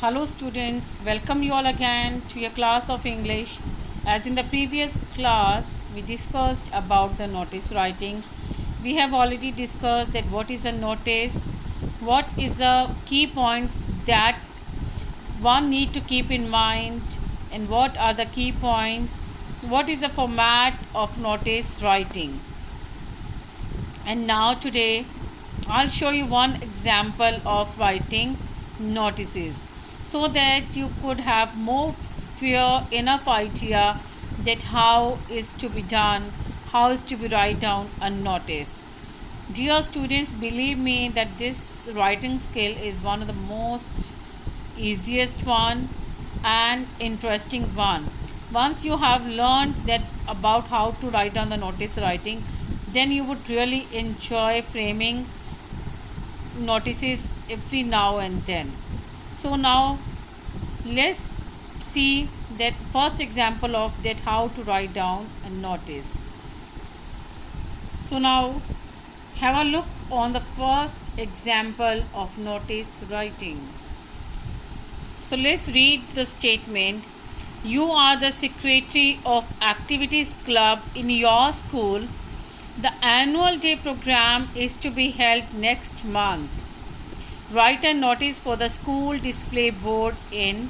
Hello students, welcome you all again to your class of English. As in the previous class, we discussed about the notice writing. We have already discussed that what is a notice, what is the key points that one need to keep in mind, and what are the key points, what is the format of notice writing. And now today I'll show you one example of writing notices so that you could have more fear enough idea that how is to be done, how is to be write down a notice. Dear students, believe me that this writing skill is one of the most easiest one and interesting one. Once you have learned that about how to write down the notice writing, then you would really enjoy framing notices every now and then. So now let's see that first example of that how to write down a notice. So now have a look on the first example of notice writing. So let's read the statement. You are the secretary of activities club in your school. The annual day program is to be held next month. Write a notice for the school display board in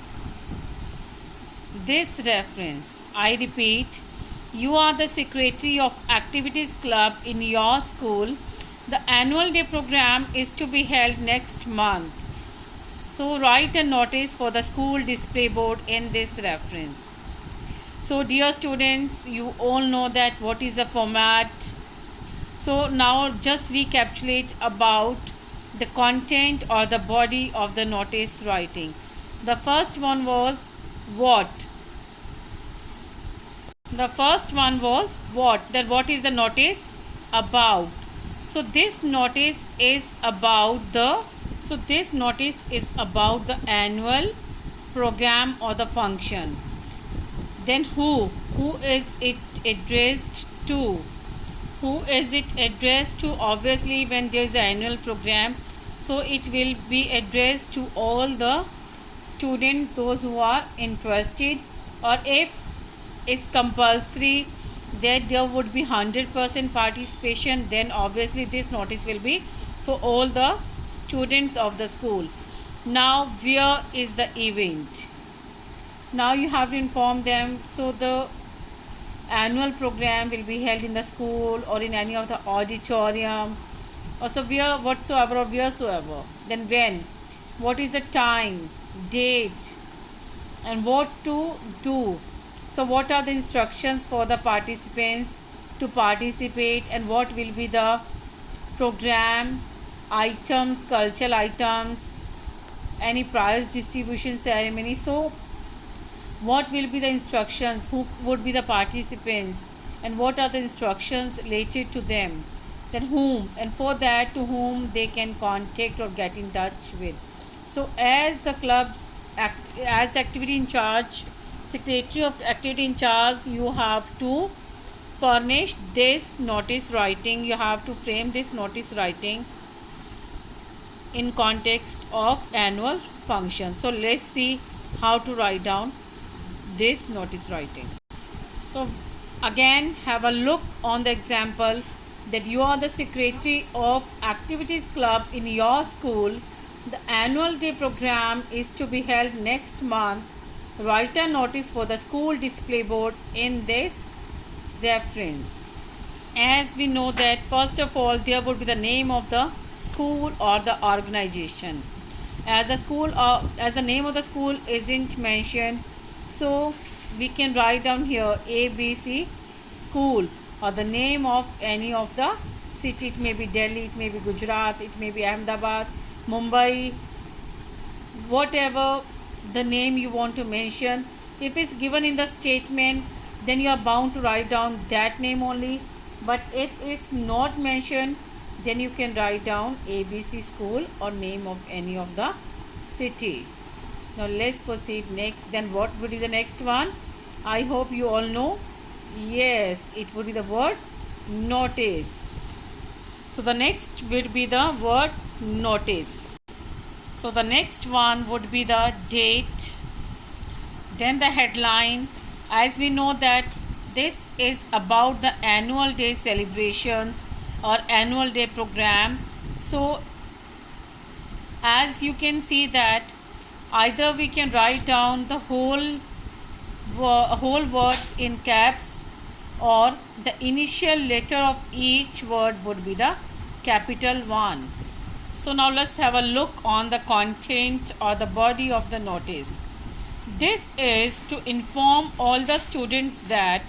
this reference. I repeat, you are the secretary of activities club in your school. The annual day program is to be held next month. So write a notice for the school display board in this reference. So dear students, you all know that what is the format. So now just recapitulate about the content or the body of the notice writing. The first one was what? The first one was what? That what is the notice about? So this notice is about the annual program or the function. Then who is it addressed to? Who is it addressed to? Obviously when there is an annual program, so it will be addressed to all the students, those who are interested, or if it's compulsory that there would be 100% participation, then obviously this notice will be for all the students of the school. Now where is the event? Now you have to inform them. So the annual program will be held in the school or in any of the auditorium, or so where whatsoever or wheresoever. Then when, what is the time, date, and what to do. So what are the instructions for the participants to participate, and what will be the program items, cultural items, any prize distribution ceremony. So what will be the instructions, who would be the participants, and what are the instructions related to them, then whom, and for that to whom they can contact or get in touch with. So as the club's as activity in charge, secretary of activity in charge, you have to furnish this notice writing, you have to frame this notice writing in context of annual function. So let's see how to write down this notice writing. So again have a look on the example that you are the secretary of activities club in your school. The annual day program is to be held next month. Write a notice for the school display board in this reference. As we know that first of all there would be the name of the school or the organization. As the name of the school isn't mentioned, so we can write down here ABC school, or the name of any of the city. It may be Delhi, it may be Gujarat, it may be Ahmedabad, Mumbai, whatever the name you want to mention. If it's given in the statement, then you are bound to write down that name only. But if it's not mentioned, then you can write down ABC school or name of any of the city. Now let's proceed next. Then what would be the next one? I hope you all know. Yes, it would be the word notice. So the next would be the word notice. So So the next one would be the date, then the headline. As we know that this is about the annual day celebrations or annual day program. So as you can see that either we can write down the whole words in caps, or the initial letter of each word would be the capital one. So now let's have a look on the content or the body of the notice. This is to inform all the students that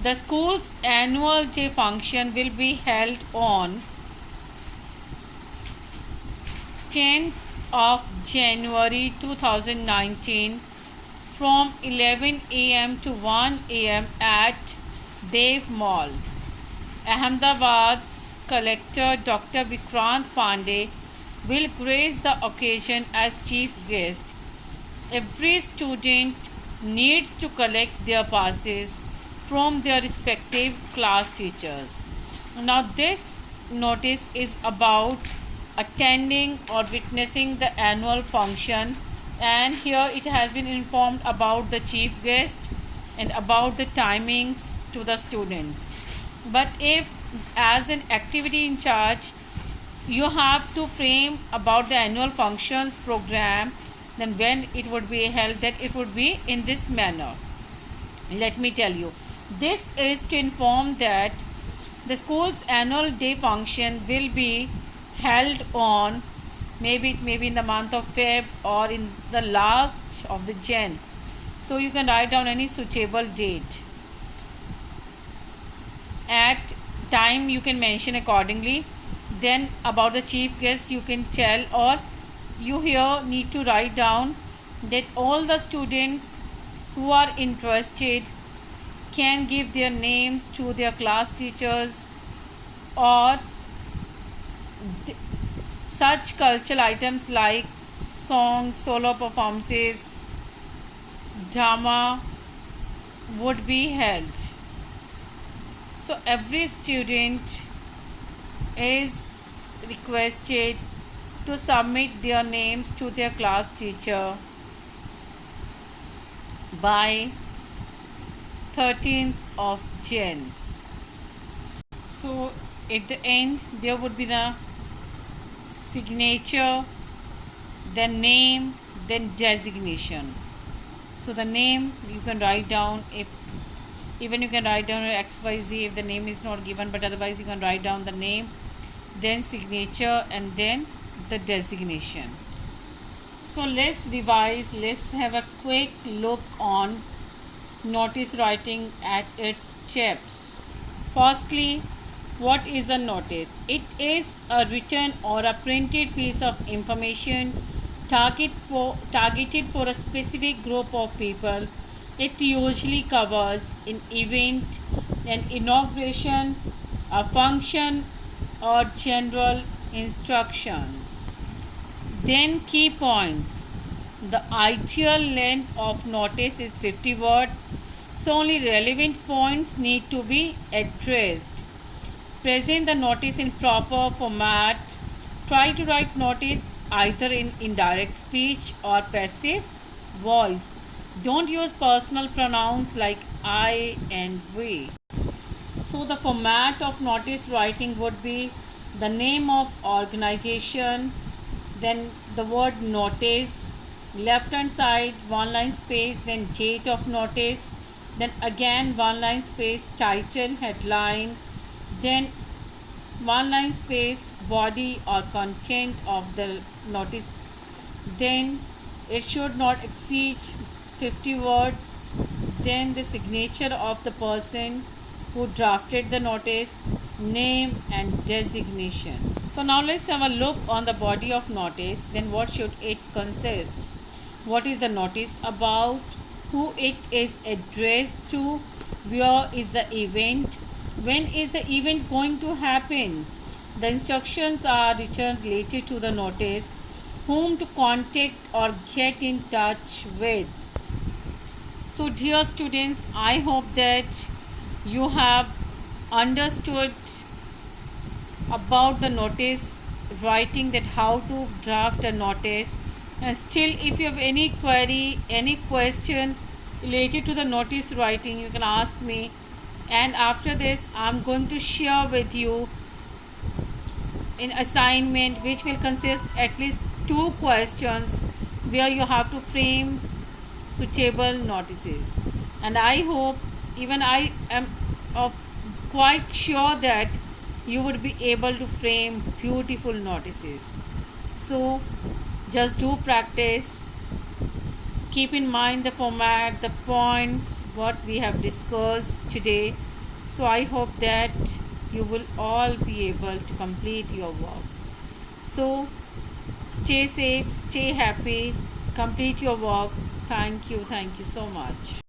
the school's annual day function will be held on 10th of January 2019 from 11 am to 1 am at Dev Mall. Ahmedabad's collector Dr. Vikrant Pandey will grace the occasion as chief guest. Every student needs to collect their passes from their respective class teachers. Now this notice is about attending or witnessing the annual function, and here it has been informed about the chief guest and about the timings to the students. But if as an activity in charge you have to frame about the annual functions program, then when it would be held, that it would be in this manner. Let me tell you, this is to inform that the school's annual day function will be held on maybe in the month of Feb or in the last of the Jan. So you can write down any suitable date. At time you can mention accordingly. Then about the chief guest you can tell, or you here need to write down that all the students who are interested can give their names to their class teachers, or such cultural items like song, solo performances, drama would be held. So every student is requested to submit their names to their class teacher by 13th of Jan. So at the end there would be the signature, then name, then designation. So the name you can write down, if even you can write down XYZ if the name is not given, but otherwise you can write down the name, then signature, and then the designation. So let's revise, let's have a quick look on notice writing at its steps. Firstly, what is a notice? It is a written or a printed piece of information targeted for a specific group of people. It usually covers an event, an inauguration, a function, or general instructions. Then key points. The ideal length of notice is 50 words, so only relevant points need to be addressed. Present the notice in proper format. Try to write notice either in indirect speech or passive voice. Don't use personal pronouns like I and we. So the format of notice writing would be the name of organization, then the word notice, left hand side one line space, then date of notice, then again one line space title, headline, then one line space body or content of the notice, then it should not exceed 50 words, then the signature of the person who drafted the notice, name and designation. So now let's have a look on the body of notice. Then what should it consist? What is the notice about? Who it is addressed to? Where is the event? When is the event going to happen? The instructions are written related to the notice. Whom to contact or get in touch with. So dear students, I hope that you have understood about the notice writing that how to draft a notice. And still, if you have any query, any question related to the notice writing, you can ask me. And after this, I'm going to share with you an assignment which will consist at least two questions where you have to frame suitable notices. And I hope, even I am quite sure that you would be able to frame beautiful notices. So just do practice, keep in mind the format, the points what we have discussed today. So I hope that you will all be able to complete your work. So stay safe, stay happy, complete your work. Thank you so much.